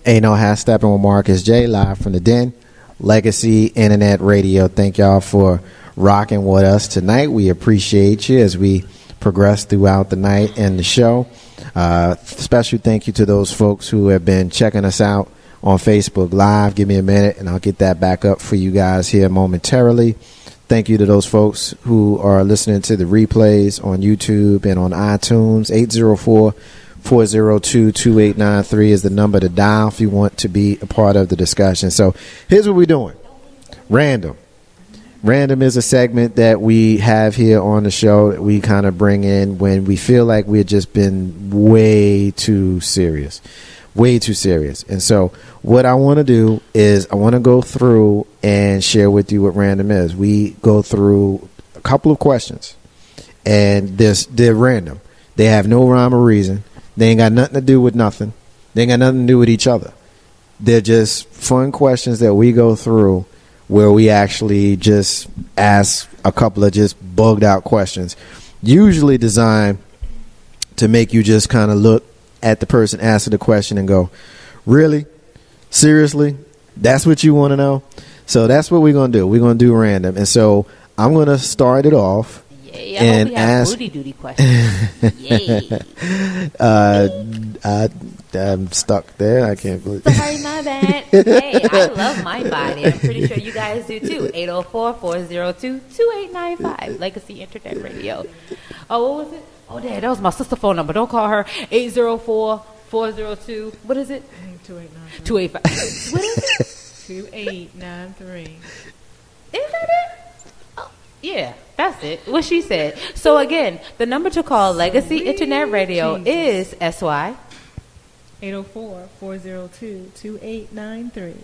Ain't no half stepping with Marcus J, live from the Den, Legacy Internet Radio. Thank y'all for rocking with us tonight. We appreciate you as we progress throughout the night and the show. Special thank you to those folks who have been checking us out on Facebook Live. Give me a minute and I'll get that back up for you guys here momentarily. Thank you to those folks who are listening to the replays on YouTube and on iTunes. 804-402-2893 is the number to dial if you want to be a part of the discussion. So here's what we're doing. Random. Random is a segment that we have here on the show that we kind of bring in when we feel like we've just been way too serious. And so what I want to do is I want to go through and share with you what random is. We go through a couple of questions, and they're random. They have no rhyme or reason. They ain't got nothing to do with nothing. They ain't got nothing to do with each other. They're just fun questions that we go through where we actually just ask a couple of just bugged out questions, usually designed to make you just kind of look at the person asking the question and go, really? Seriously? That's what you want to know? So that's what we're going to do. We're going to do random. And so I'm going to start it off. Yay, and I hope we have ask booty-duty questions. Yay. I'm stuck there. I can't believe it. Sorry, my bad. Hey, I love my body. I'm pretty sure you guys do too. 804-402-2895. Legacy Internet Radio. Oh, what was it? Oh, Dad, that was my sister's phone number. Don't call her. 804-402. What is it? 2895. What is it? 2893. Is that it? Oh, yeah, that's it. What she said. So again, the number to call Legacy Internet Radio is SY 804-402-2893. Is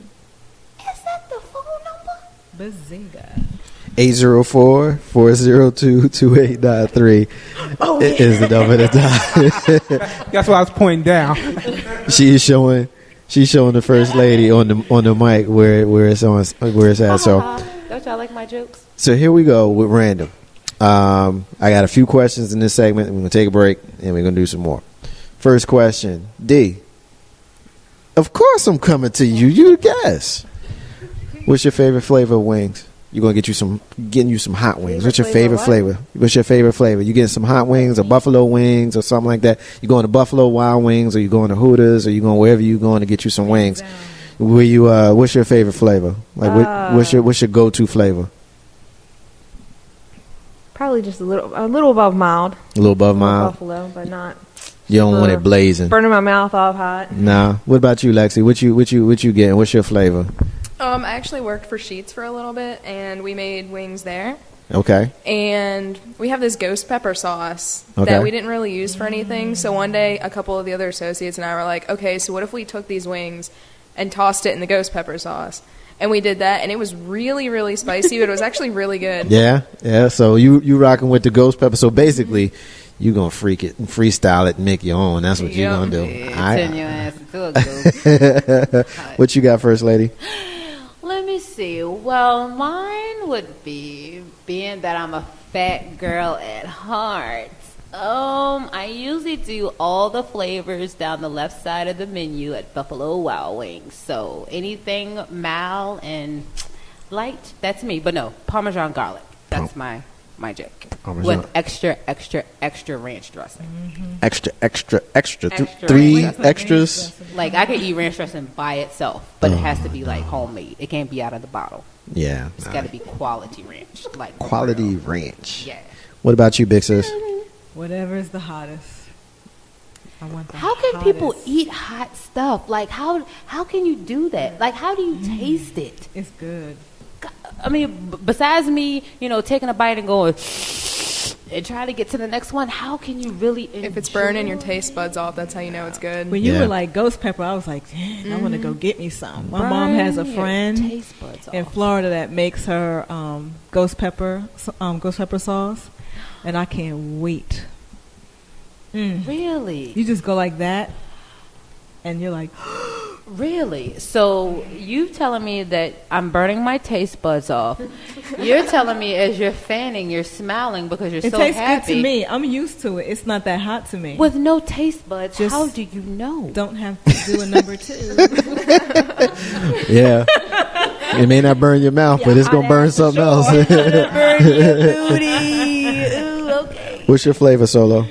that the phone number? Bazinga. 804-402-2893 is the number to dial. That's what I was pointing down. She's showing the first lady on the mic where it's at. So don't y'all like my jokes? So here we go with random. I got a few questions in this segment. We're gonna take a break and we're gonna do some more. First question, D. Of course I'm coming to you. You guess. What's your favorite flavor of wings? You're gonna getting you some hot wings. What's your favorite flavor? What's your favorite flavor? You getting some hot wings or buffalo wings or something like that? You going to Buffalo Wild Wings or you going to Hooters or you going wherever you going to get you some wings? Where you what's your favorite flavor? Like what's your go-to flavor? Probably just a little above mild. A little above mild. Buffalo, but not. You don't want it blazing. Burning my mouth off hot. Nah. What about you, Lexi? What you getting? What's your flavor? I actually worked for Sheetz for a little bit, and we made wings there. Okay. And we have this ghost pepper sauce that we didn't really use for anything. So one day, a couple of the other associates and I were like, okay, so what if we took these wings and tossed it in the ghost pepper sauce? And we did that, and it was really, really spicy, but it was actually really good. Yeah. So you rocking with the ghost pepper. So basically, you gonna freak it and freestyle it and make your own. That's what you gonna do. Turn your ass into a ghost. What you got first, lady? Let me see. Well, mine would be, being that I'm a fat girl at heart, I usually do all the flavors down the left side of the menu at Buffalo Wild Wings. So anything mild and light, that's me. But no, Parmesan garlic. That's my joke. Parmesan. With extra ranch dressing. Extra. Three extras. Like, I could eat ranch dressing by itself, but it has to be like homemade. It can't be out of the bottle. Yeah. It's got to be quality ranch. Like quality ranch. Yeah. What about you, Big Sis? Whatever is the hottest. I want the How can hottest. people eat hot stuff? Like, how can you do that? Like, how do you taste it? It's good. I mean, besides me, taking a bite and going and trying to get to the next one, how can you really enjoy? If it's burning your taste buds off, that's how you know it's good. When you were like ghost pepper, I was like, dang, I want to go get me some. My mom has a friend in Florida that makes her ghost pepper sauce, and I can't wait. Really? You just go like that, and you're like, Really? So you telling me that I'm burning my taste buds off? You're telling me as you're fanning, you're smiling because you're so happy. It tastes good to me. I'm used to it. It's not that hot to me. With no taste buds, how do you know? Don't have to do a number 2. Yeah. It may not burn your mouth, but it's gonna burn something else. Burn your booty. Ooh, okay. What's your flavor, Solo?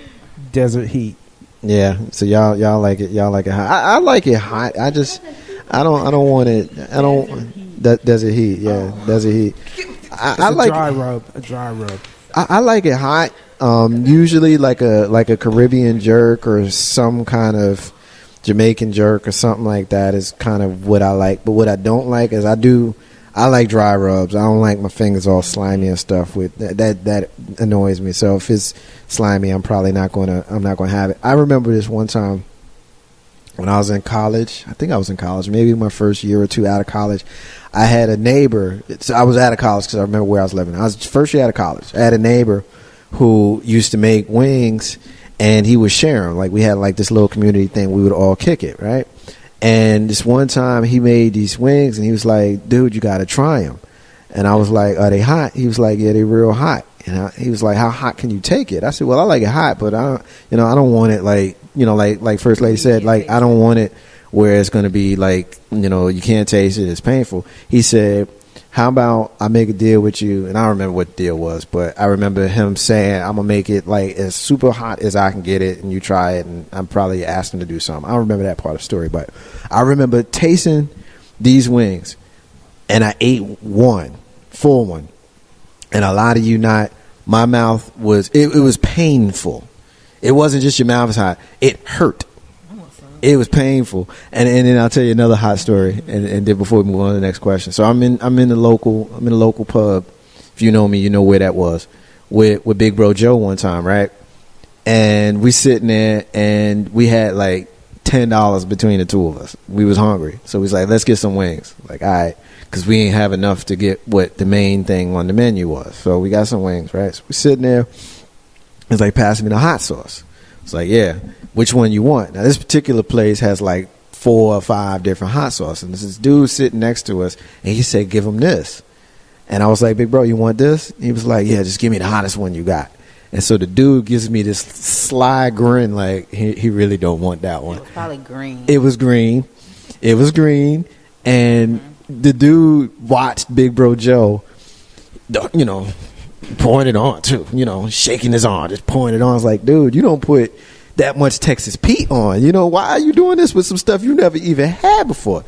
Desert heat. Yeah, so y'all like it. Y'all like it hot. I like it hot. I don't want it. I don't. Desert heat. Yeah, desert heat. I like a dry rub. I like it hot. Usually like a Caribbean jerk or some kind of Jamaican jerk or something like that is kind of what I like. But what I don't like is I like dry rubs. I don't like my fingers all slimy and stuff. With that annoys me. So if it's slimy, I'm not gonna have it. I remember this one time when I was in college. I think I was in college, maybe my first year or two out of college. I had a neighbor. I was out of college because I remember where I was living. I was first year out of college. I had a neighbor who used to make wings, and he would share them. Like we had like this little community thing. We would all kick it, right? And this one time he made these wings and he was like, dude, you got to try them. And I was like, are they hot? He was like, yeah, they real hot. And he was like, how hot can you take it? I said, well, I like it hot, but I don't want it like First Lady said, like, I don't want it where it's going to be like, you can't taste it. It's painful. He said, how about I make a deal with you? And I don't remember what the deal was, but I remember him saying, I'm going to make it like as super hot as I can get it, and you try it, and I'm probably asked him to do something. I don't remember that part of the story, but I remember tasting these wings, and I ate one, full one, and a lot of you not. My mouth was, it was painful. It wasn't just your mouth was hot. It hurt. It was painful, and then I'll tell you another hot story, and then before we move on to the next question. So I'm in the local pub. If you know me, you know where that was with Big Bro Joe one time, right? And we sitting there, and we had like $10 between the two of us. We was hungry, so we was like, let's get some wings. Like, all right, because we ain't have enough to get what the main thing on the menu was. So we got some wings, right? So we sitting there. It's like, pass me the hot sauce. It's like, yeah, which one you want? Now, this particular place has like 4 or 5 different hot sauces. And this dude sitting next to us, and he said, give him this. And I was like, big bro, you want this? He was like, yeah, just give me the hottest one you got. And so the dude gives me this sly grin, like he really don't want that one. It was probably green. It was green. And the dude watched Big Bro Joe, pouring it on too, shaking his arm, just pouring it on. I was like, dude, you don't put that much Texas Pete on. Why are you doing this with some stuff you never even had before?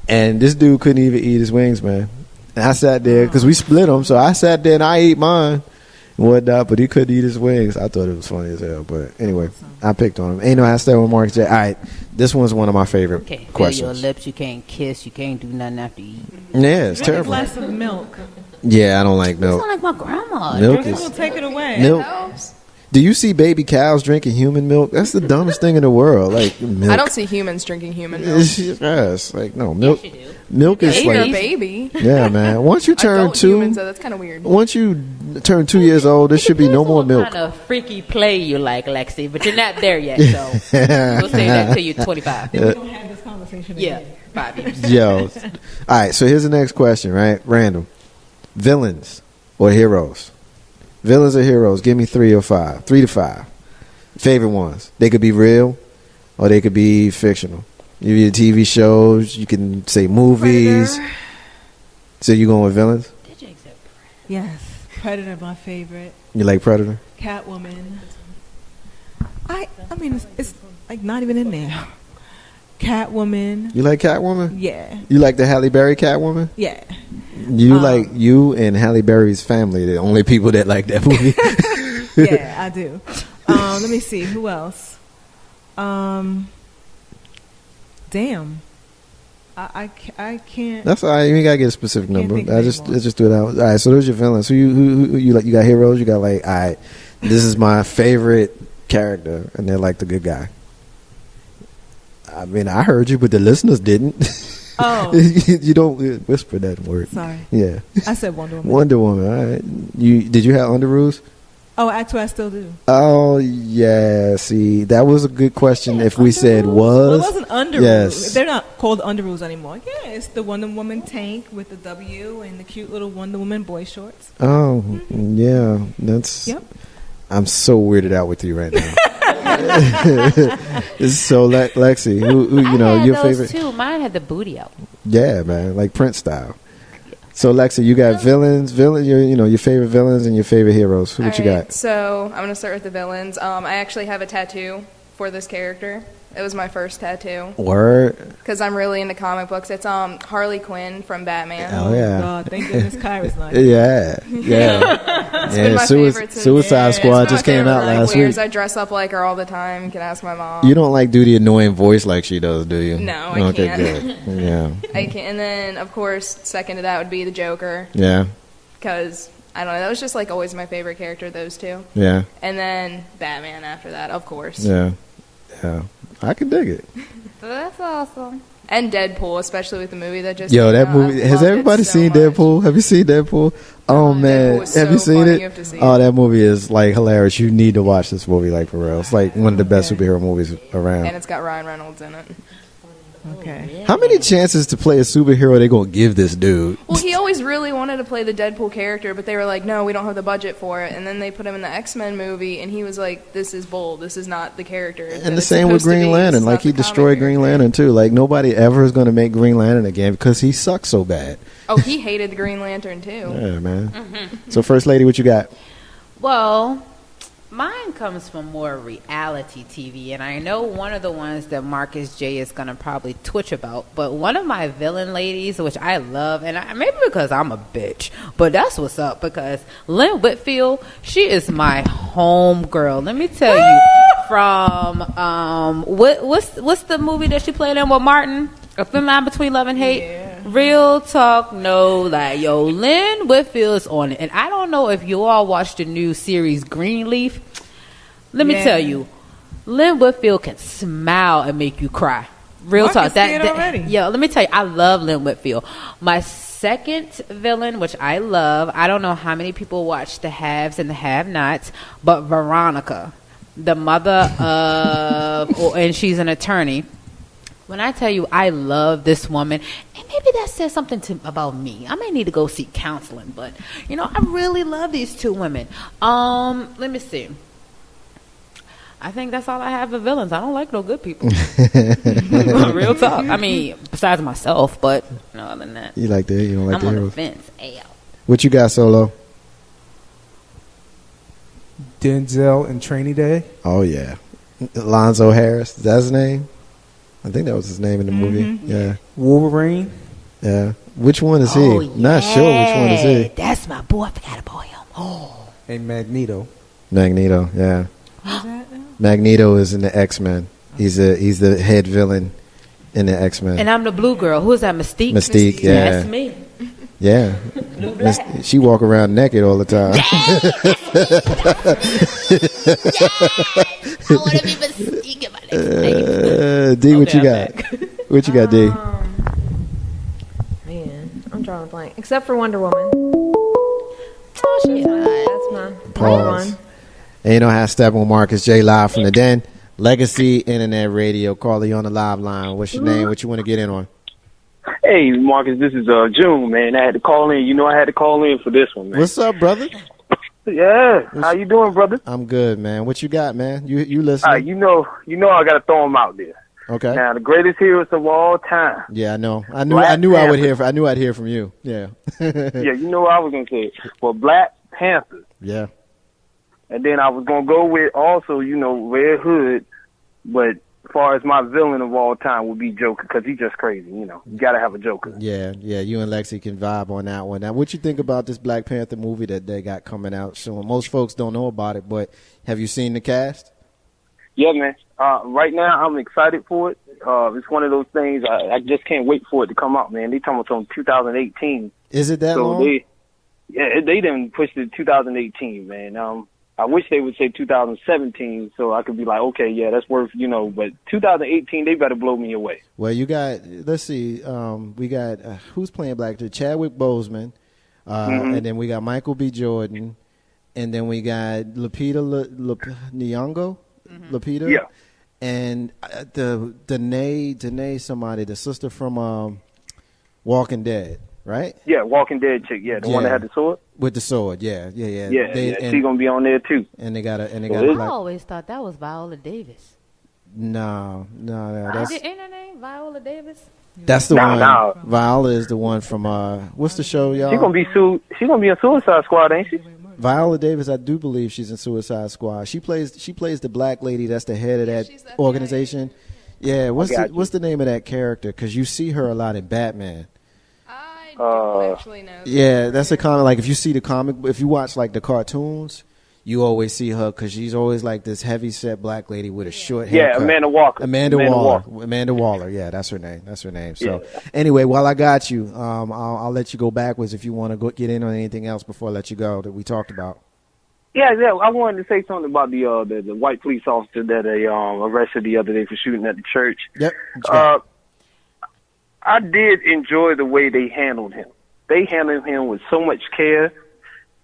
And this dude couldn't even eat his wings, man. And I sat there because we split them, so I sat there and I ate mine and whatnot, but he couldn't eat his wings. I thought it was funny as hell, but anyway, I picked on him. Ain't no hashtag with Mark J. All right, this one's one of my favorite questions. Feel your lips, you can't kiss, you can't do nothing after you eat. Yeah, it's terrible. A glass of milk. Yeah, I don't like milk. It's not like my grandma. Milk is. Take it away. Milk. Do you see baby cows drinking human milk? That's the dumbest thing in the world. Like milk. I don't see humans drinking human milk. Yes, like no milk. Yes, you do. Milk is You're like a baby. Yeah, man. Once you turn Adult 2, humans, that's kind of weird. once you turn 2 years old, there should be no more milk. What kind of freaky play you like, Lexi? But you're not there yet, so we'll say that till you're 25. We don't have this conversation again. 5 years. Yo, all right. So here's the next question, right? Random. Villains or heroes? Villains or heroes? Give me 3 or 5. 3 to 5. Favorite ones. They could be real or they could be fictional. You either TV shows, you can say movies. Predator. So you going with villains? Did you accept Predator? Yes. Predator, my favorite. You like Predator? Catwoman. I mean, it's like not even in there. Catwoman. You like Catwoman? Yeah. You like the Halle Berry Catwoman? Yeah. You like you and Halle Berry's family, the only people that like that movie. Yeah, I do. Let me see. Who else? Damn. I can't. That's all right. You ain't gotta get a specific number. think of I just anyone. do it out. All right. So those your villains. So who you like? You got heroes. You got like, all right, this is my favorite character, and they're like the good guy. I mean, I heard you, but the listeners didn't. Oh. You don't whisper that word. Sorry. Yeah. I said Wonder Woman. Wonder Woman. All right. Did you have Underoos? Oh, actually, I still do. Oh, yeah. See, that was a good question. Yeah, If we said Underoos. was. Well, it wasn't Underoos. Yes. They're not called Underoos anymore. Yeah, it's the Wonder Woman tank with the W and the cute little Wonder Woman boy shorts. Oh, yeah. That's. Yep. I'm so weirded out with you right now. So, Lexi, who you know, I your had those favorite? too. Mine had the booty out. Yeah, man, like Prince style. So, Lexi, you got your favorite villains and your favorite heroes. What you got? So I'm gonna start with the villains. I actually have a tattoo for this character. It was my first tattoo. Word. Because I'm really into comic books. It's Harley Quinn from Batman. Oh yeah. God, thank goodness Kyra's not. Yeah. It's been my favorite since- Suicide Squad just came out last week. I dress up like her all the time. You can ask my mom. You don't like do the annoying voice like she does, do you? No, I okay, can't. Good. Yeah. I can, and then of course, second to that would be the Joker. Yeah. Because I don't know, that was just like always my favorite character. Those two. Yeah. And then Batman after that, of course. Yeah. Yeah. I can dig it. That's awesome. And Deadpool, especially with the movie that just Yo, came that out. movie. I Has loved it everybody so seen much. Deadpool? Have you seen Deadpool? Oh man, Deadpool is have you so seen funny. it? You have to see Oh, it. that movie is like hilarious. You need to watch this movie, like for real. It's like one of the best superhero movies around. And it's got Ryan Reynolds in it. Okay. How many chances to play a superhero they gonna give this dude? Well, he always really wanted to play the Deadpool character, but they were like, no, we don't have the budget for it. And then they put him in the X-Men movie, and he was like, this is bold. This is not the character. that And the it's same with supposed to Green be. Lantern. It's Like not he the comic destroyed Green character. Lantern too. Like nobody ever is gonna make Green Lantern again because he sucks so bad. Oh, he hated the Green Lantern, too. Yeah, man. So, First Lady, what you got? Well, mine comes from more reality TV, and I know one of the ones that Marcus J is going to probably twitch about, but one of my villain ladies, which I love, and maybe because I'm a bitch, but that's what's up, because Lynn Whitfield, she is my home girl. Let me tell you, from, what's the movie that she played in with Martin? A Thin Line Between Love and Hate? Yeah. Real talk, no lie. Yo, Lynn Whitfield's on it. And I don't know if you all watched the new series Greenleaf. Let me tell you, Lynn Whitfield can smile and make you cry. Real I talk. can see it already. Yo, let me tell you, I love Lynn Whitfield. My second villain, which I love, I don't know how many people watch The Haves and the Have-Nots, but Veronica, the mother of, and she's an attorney. When I tell you I love this woman, and maybe that says something about me. I may need to go seek counseling, but I really love these two women. Let me see. I think that's all I have for villains. I don't like no good people. Real talk. I mean, besides myself, but no, other than that, You like that? You don't like I'm the on the heroes? fence. Ayo. What you got, Solo? Denzel in Training Day. Oh yeah, Alonzo Harris. Is that his name? I think that was his name in the movie. Yeah, Wolverine. yeah. Which one is he? Oh, Not sure which one is he. That's my boy. I forgot about him. Oh. And Magneto. Magneto. Yeah, Who's that now? Magneto is in the X-Men. He's the head villain in the X-Men. And I'm the blue girl. Who's that? Mystique? Mystique, yeah. That's me. Yeah, she walk around naked all the time. I want to be Mystique in my next name. D, what Okay, you I'm got? back. What you got, D? Man, I'm drawing a blank. Except for Wonder Woman. Oh, she That's my Pause. one. And you know how Steppin with Marcus J live from the Den. Legacy Internet Radio. Caller, you on the live line. What's your name? What you want to get in on? Hey, Marcus, this is June, man. I had to call in. You know I had to call in for this one, man. What's up, brother? Yeah, how you doing, brother? I'm good, man. What you got, man? You listening? You know I got to throw him out there. Okay. Now, the greatest heroes of all time. Yeah, I know. I Black knew I would Panther. hear. I knew I'd hear from you. Yeah. Yeah, you know what I was going to say. Well, Black Panther. Yeah. And then I was going to go with also, Red Hood. But as far as my villain of all time would be Joker, because he's just crazy, You got to have a Joker. Yeah. You and Lexi can vibe on that one. Now, what you think about this Black Panther movie that they got coming out soon? Most folks don't know about it, but have you seen the cast? Yeah, man. Right now, I'm excited for it. It's one of those things, I just can't wait for it to come out, man. They talking about 2018. Is it that So long? they done pushed it to 2018, man. I wish they would say 2017 so I could be like, okay, yeah, that's worth, but 2018, they better blow me away. Well, you got, let's see, we got, who's playing Black? Chadwick Boseman, and then we got Michael B. Jordan, and then we got Nyong'o, Lupita. Yeah. And Danae somebody, the sister from Walking Dead, right? Yeah, Walking Dead chick. Yeah, the one that had the sword. With the sword, yeah. Yeah, she gonna be on there too. And they got a I always thought that was Viola Davis. No. That's ain't her name Viola Davis? That's the one. No. Viola is the one from what's the show, y'all? She gonna be in Suicide Squad, ain't she? Viola Davis, I do believe she's in Suicide Squad. She plays the black lady that's the head of that organization. Yeah, what's the name of that character? Because you see her a lot in Batman. I don't actually know. Yeah, that's a comic. Like if you see the comic, if you watch like the cartoons, you always see her because she's always like this heavy set black lady with a short haircut. Yeah, Amanda Walker. Amanda Waller. Yeah, that's her name. So anyway, while I got you, I'll let you go backwards if you want to get in on anything else before I let you go that we talked about. Yeah. I wanted to say something about the white police officer that they arrested the other day for shooting at the church. Yep. I did enjoy the way they handled him. They handled him with so much care.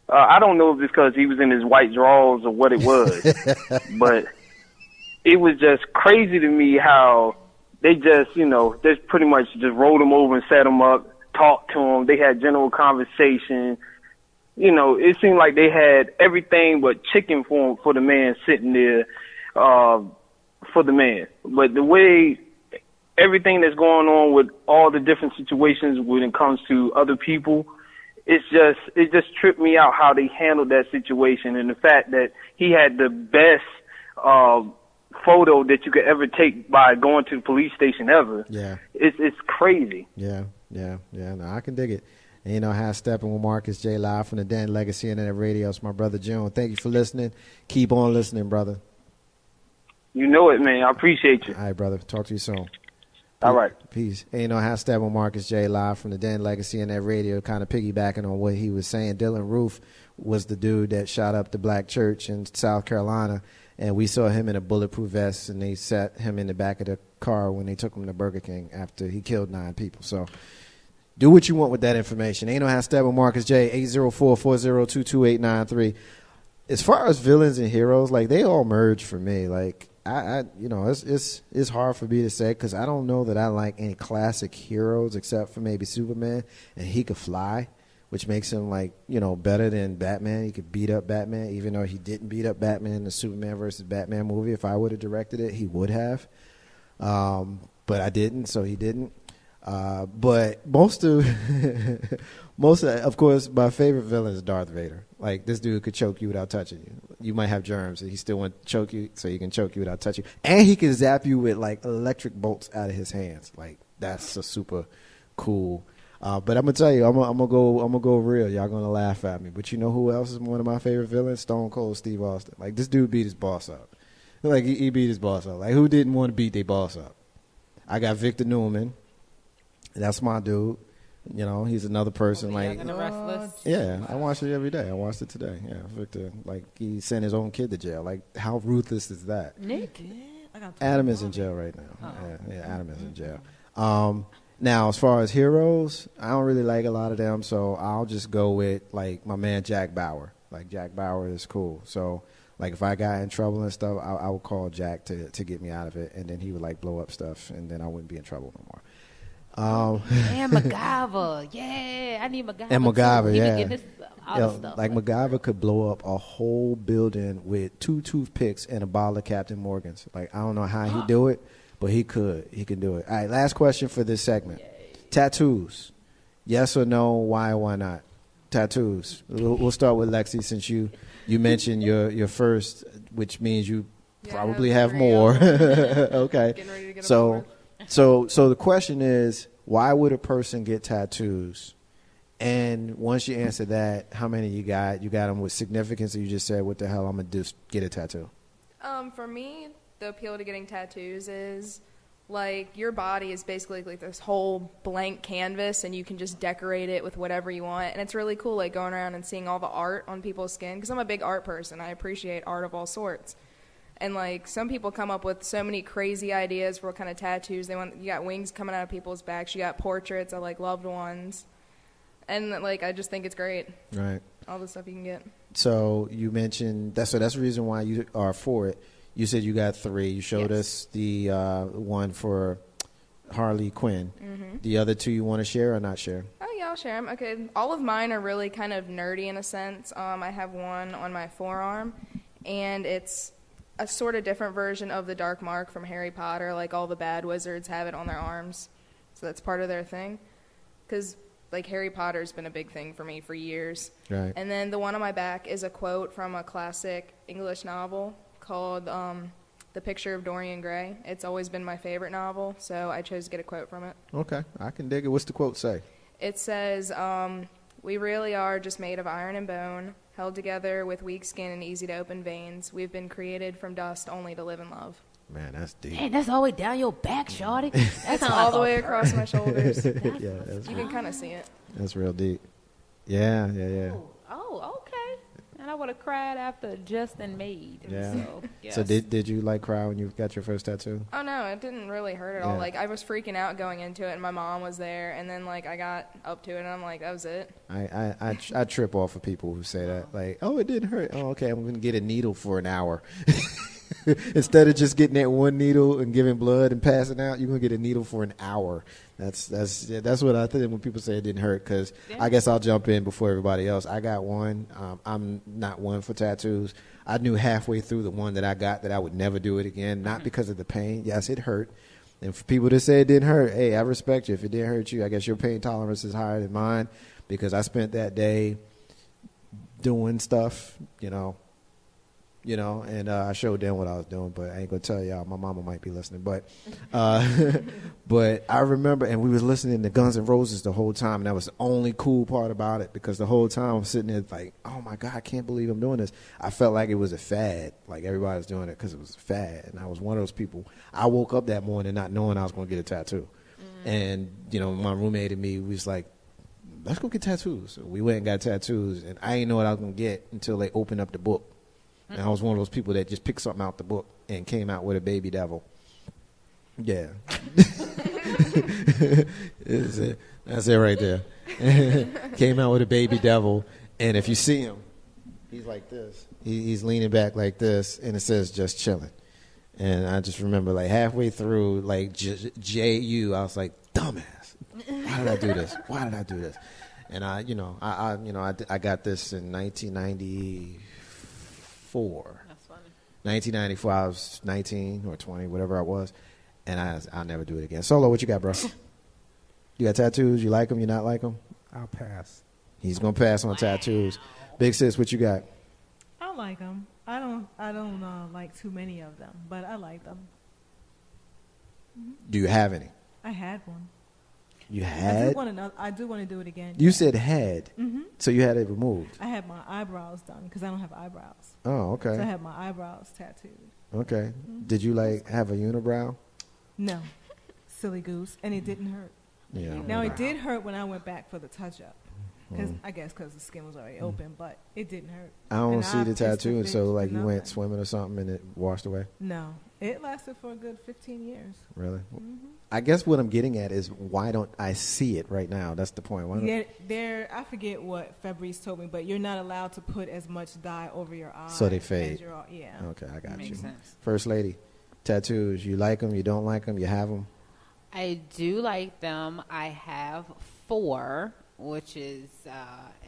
I don't know if it's because he was in his white drawers or what it was, but it was just crazy to me how they just, they pretty much just rolled him over and set him up, talked to him. They had general conversation. It seemed like they had everything but chicken for the man sitting there, for the man. But the way everything that's going on with all the different situations when it comes to other people, it just tripped me out how they handled that situation, and the fact that he had the best photo that you could ever take by going to the police station ever. Yeah, it's crazy. Yeah. No, I can dig it. And how Steppin with Marcus J live from the Den Legacy Internet Radio. It's my brother June. Thank you for listening. Keep on listening, brother. You know it, man. I appreciate you. All right, brother. Talk to you soon. All right. Peace. And Steppin with Marcus J live from the Den Legacy Internet Radio, kind of piggybacking on what he was saying. Dylan Roof was the dude that shot up the black church in South Carolina, and we saw him in a bulletproof vest, and they sat him in the back of the car when they took him to Burger King after he killed 9 people. So do what you want with that information. Ain't no how Steppin with Marcus J, 804-402-2893. As far as villains and heroes, like, they all merge for me. Like, it's hard for me to say because I don't know that I like any classic heroes except for maybe Superman, and he could fly, which makes him better than Batman. He could beat up Batman, even though he didn't beat up Batman in the Superman versus Batman movie. If I would have directed it, he would have, but I didn't, so he didn't. But most of, of course, my favorite villain is Darth Vader. Like, this dude could choke you without touching you. You might have germs, and he still want to choke you, so he can choke you without touching you. And he can zap you with like electric bolts out of his hands. Like, that's a super cool. But I'm gonna tell you, I'm gonna go real. Y'all gonna laugh at me, but you know who else is one of my favorite villains? Stone Cold Steve Austin. Like, this dude beat his boss up. Like, he beat his boss up. Like, who didn't want to beat their boss up? I got Victor Newman. That's my dude. He's another person. Like, yeah, I watch it every day. I watched it today. Yeah, Victor. Like, he sent his own kid to jail. Like, how ruthless is that? Nick. Adam is in jail right now. Yeah, Adam is in jail. Now, as far as heroes, I don't really like a lot of them, so I'll just go with, like, my man Jack Bauer. Like, Jack Bauer is cool. So, like, if I got in trouble and stuff, I would call Jack to get me out of it, and then he would, like, blow up stuff, and then I wouldn't be in trouble no more. And MacGyver, yeah, I need MacGyver. And MacGyver, yeah. Like, MacGyver could blow up a whole building with 2 toothpicks and a bottle of Captain Morgan's. Like, I don't know how he do it, but he could. He can do it. All right, last question for this segment. Tattoos. Yes or no? Why or why not? Tattoos. We'll start with Lexi, since you mentioned your first, which means you probably have more. Okay. Getting ready to get So the question is, why would a person get tattoos? And once you answer that, how many you got? You got them with significance, or you just said, what the hell, I'm going to just get a tattoo? For me, the appeal to getting tattoos is, like, your body is basically like this whole blank canvas, and you can just decorate it with whatever you want. And it's really cool, like, going around and seeing all the art on people's skin, because I'm a big art person. I appreciate art of all sorts. And, like, some people come up with so many crazy ideas for what kind of tattoos they want. You got wings coming out of people's backs. You got portraits of, like, loved ones. And, like, I just think it's great. Right. All the stuff you can get. So you mentioned that's the reason why you are for it. You said you got 3. You showed us the one for Harley Quinn. Mm-hmm. The other 2 you want to share or not share? Oh yeah, I'll share them. Okay, all of mine are really kind of nerdy in a sense. I have one on my forearm, and it's a sort of different version of the Dark Mark from Harry Potter. Like all the bad wizards have it on their arms, so that's part of their thing. Because like Harry Potter's been a big thing for me for years. Right. And then the one on my back is a quote from a classic English novel called The Picture of Dorian Gray. It's always been my favorite novel, so I chose to get a quote from it. Okay, I can dig it. What's the quote say? It says, "We really are just made of iron and bone, held together with weak skin and easy to open veins. We've been created from dust only to live in love." Man, that's deep. Man, that's all the way down your back, shawty. That's all the way across my shoulders. Yeah, you can kind of see it. That's real deep. Yeah. Oh, okay. And I would have cried after Justin made. Yeah. So, yes. So did you like cry when you got your first tattoo? Oh no, it didn't really hurt at all. Like I was freaking out going into it, and my mom was there, and then like I got up to it, and I'm like, that was it. I trip off of people who say that, like, oh, it didn't hurt. Oh, okay, I'm gonna get a needle for an hour. Instead of just getting that one needle and giving blood and passing out, you're gonna get a needle for an hour. That's what I think when people say it didn't hurt. Because I guess I'll jump in before everybody else. I got one. I'm not one for tattoos. I knew halfway through the one that I got that I would never do it again. Not because of the pain. Yes, it hurt. And for people to say it didn't hurt, hey, I respect you. If it didn't hurt you, I guess your pain tolerance is higher than mine. Because I spent that day doing stuff, and I showed them what I was doing, but I ain't gonna tell y'all. My mama might be listening, but but I remember, and we was listening to Guns N' Roses the whole time, and that was the only cool part about it, because the whole time I'm sitting there like, oh my God, I can't believe I'm doing this. I felt like it was a fad, like everybody was doing it because it was a fad, and I was one of those people. I woke up that morning not knowing I was gonna get a tattoo, and my roommate and me was like, let's go get tattoos. So we went and got tattoos, and I didn't know what I was gonna get until they opened up the book. And I was one of those people that just picked something out the book and came out with a baby devil. Yeah. That's it right there. Came out with a baby devil. And if you see him, he's like this. He's leaning back like this, and it says just chilling. And I just remember like halfway through, like J-U, I was like, dumbass. Why did I do this? Why did I do this? And I got this in 1994. That's funny. 1994, I was 19 or 20, whatever I was, and I'll never do it again. Solo, what you got, bro? You got tattoos? You like them? You not like them? I'll pass. He's gonna pass on tattoos. Big sis, what you got? I like them. I don't like too many of them, but I like them. Mm-hmm. Do you have any? I had one. You had? I do want to do it again. You said had. Mm-hmm. So you had it removed. I had my eyebrows done because I don't have eyebrows. Oh, okay. So I had my eyebrows tattooed. Okay. Mm-hmm. Did you have a unibrow? No. Silly goose. And it didn't hurt. Yeah. Now it did hurt when I went back for the touch-up. I guess because the skin was already open, but it didn't hurt. I don't see the tattoo, and so like you went nothing. swimming or something and it washed away? No. It lasted for a good 15 years. Really? Mm-hmm. I guess what I'm getting at is why don't I see it right now? That's the point. I forget what Fabrice told me, but you're not allowed to put as much dye over your eyes. So they fade. Yeah. Okay, I got Makes you. sense. First lady, tattoos. You like them? You don't like them? You have them? I do like them. I have 4, which is,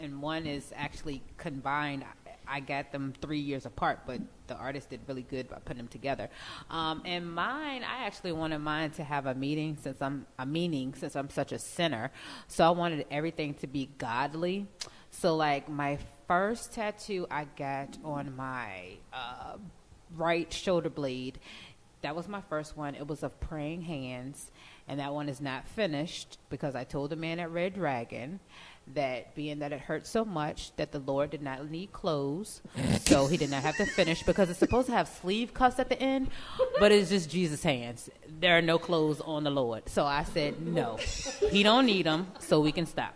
and one is actually combined. I got them 3 years apart, but the artist did really good by putting them together. And mine, I actually wanted mine to have a meaning since I'm such a sinner. So I wanted everything to be godly. So like my first tattoo I got on my right shoulder blade, that was my first one. It was of praying hands, and that one is not finished because I told the man at Red Dragon that being that it hurt so much that the Lord did not need clothes, so he did not have to finish because it's supposed to have sleeve cuffs at the end, but it's just Jesus' hands. There are no clothes on the Lord. So I said, no, he don't need them, so we can stop.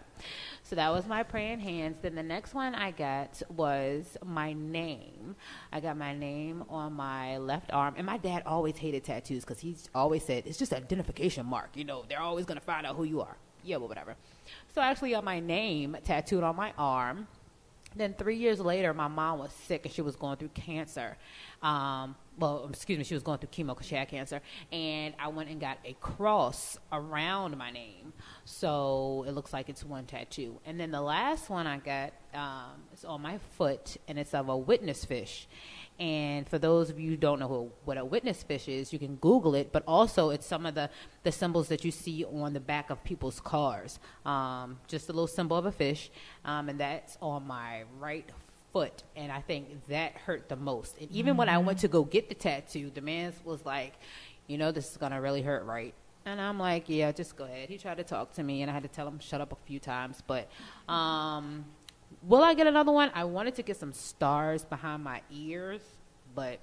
So that was my praying hands. Then the next one I got was my name. I got my name on my left arm. And my dad always hated tattoos because he's always said, it's just an identification mark. They're always going to find out who you are. Yeah, well, whatever. So I actually got my name tattooed on my arm. Then 3 years later, my mom was sick and she was going through cancer. She was going through chemo because she had cancer. And I went and got a cross around my name. So it looks like it's one tattoo. And then the last one I got is on my foot, and it's of a witness fish. And for those of you who don't know what a witness fish is, you can Google it. But also, it's some of the symbols that you see on the back of people's cars. Just a little symbol of a fish. And that's on my right foot. And I think that hurt the most. And even when I went to go get the tattoo, the man was like, this is going to really hurt, right? And I'm like, yeah, just go ahead. He tried to talk to me, and I had to tell him shut up a few times. But will I get another one? I wanted to get some stars behind my ears, but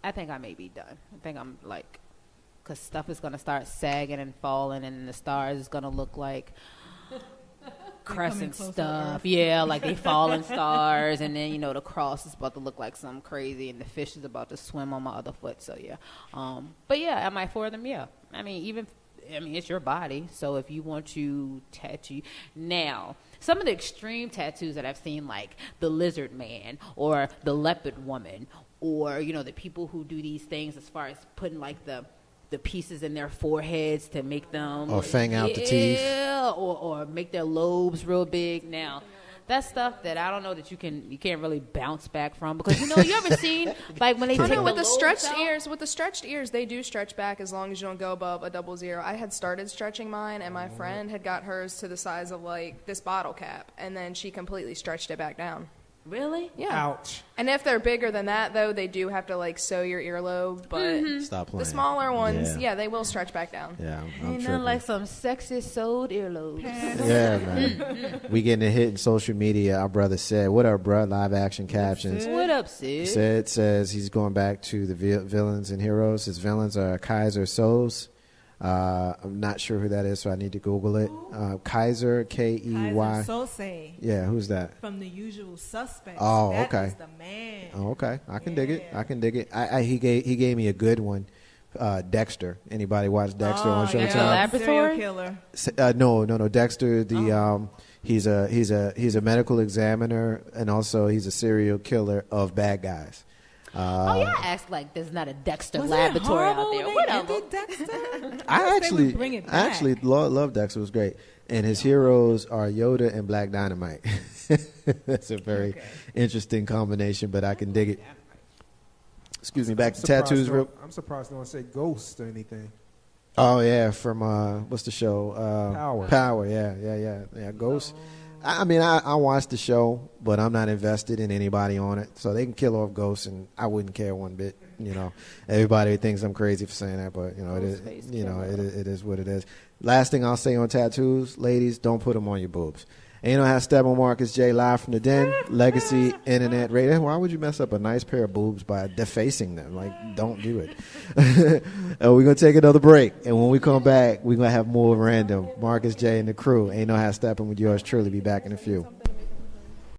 I think I may be done. I think I'm like, because stuff is going to start sagging and falling, and the stars is going to look like crescent stuff. Yeah, like they falling stars, and then, the cross is about to look like something crazy, and the fish is about to swim on my other foot. So, yeah. But, yeah, am I for them? Yeah. I mean, it's your body, so if you want to tattoo. Now, some of the extreme tattoos that I've seen, like the lizard man or the leopard woman, or, the people who do these things as far as putting, like, the pieces in their foreheads to make them... Or fang out the teeth. Or make their lobes real big. Now... That's stuff that I don't know that you can't really bounce back from, because you ever seen like when they take with the stretched ears. With the stretched ears, they do stretch back as long as you don't go above a 00. I had started stretching mine, and my friend had got hers to the size of like this bottle cap, and then she completely stretched it back down. Really? Yeah. Ouch. And if they're bigger than that, though, they do have to like sew your earlobe. But Stop playing. The smaller ones, they will stretch back down. Yeah, I'm Ain't tripping. nothing like some sexy sewed earlobes. Yeah, man. We getting a hit in social media. Our brother said, "What up, bro?" Live action captions. What up, Sid? Sid says he's going back to the villains and heroes. His villains are Kaiser Soze. I'm not sure who that is, so I need to Google it. Kaiser, Key. Kaiser Sose. Yeah, who's that? From The Usual Suspects. Oh, that okay. is the man. Oh, okay. I can dig it. I can dig it. He gave me a good one. Dexter. Anybody watch Dexter on Showtime? Yeah. Serial killer. No. Dexter. He's a medical examiner, and also he's a serial killer of bad guys. I asked like there's not a Dexter laboratory out there. Whatever. I actually love Dexter. It was great, and his heroes are Yoda and Black Dynamite. That's a very interesting combination, but I can dig it. Excuse me. Back to tattoos. I'm surprised no one said Ghost or anything. Oh yeah, from what's the show? Power. Yeah. Ghost. I mean, I watched the show, but I'm not invested in anybody on it. So they can kill off Ghosts, and I wouldn't care one bit. Everybody thinks I'm crazy for saying that, but it is what it is. Last thing I'll say on tattoos, ladies, don't put them on your boobs. And you know how Steppin, Marcus J, live from the den, Legacy Internet Radio. Why would you mess up a nice pair of boobs by defacing them? Like, don't do it. We're going to take another break. And when we come back, we're going to have more random. Marcus J and the crew. Ain't no how Steppin with yours truly. Be back in a few.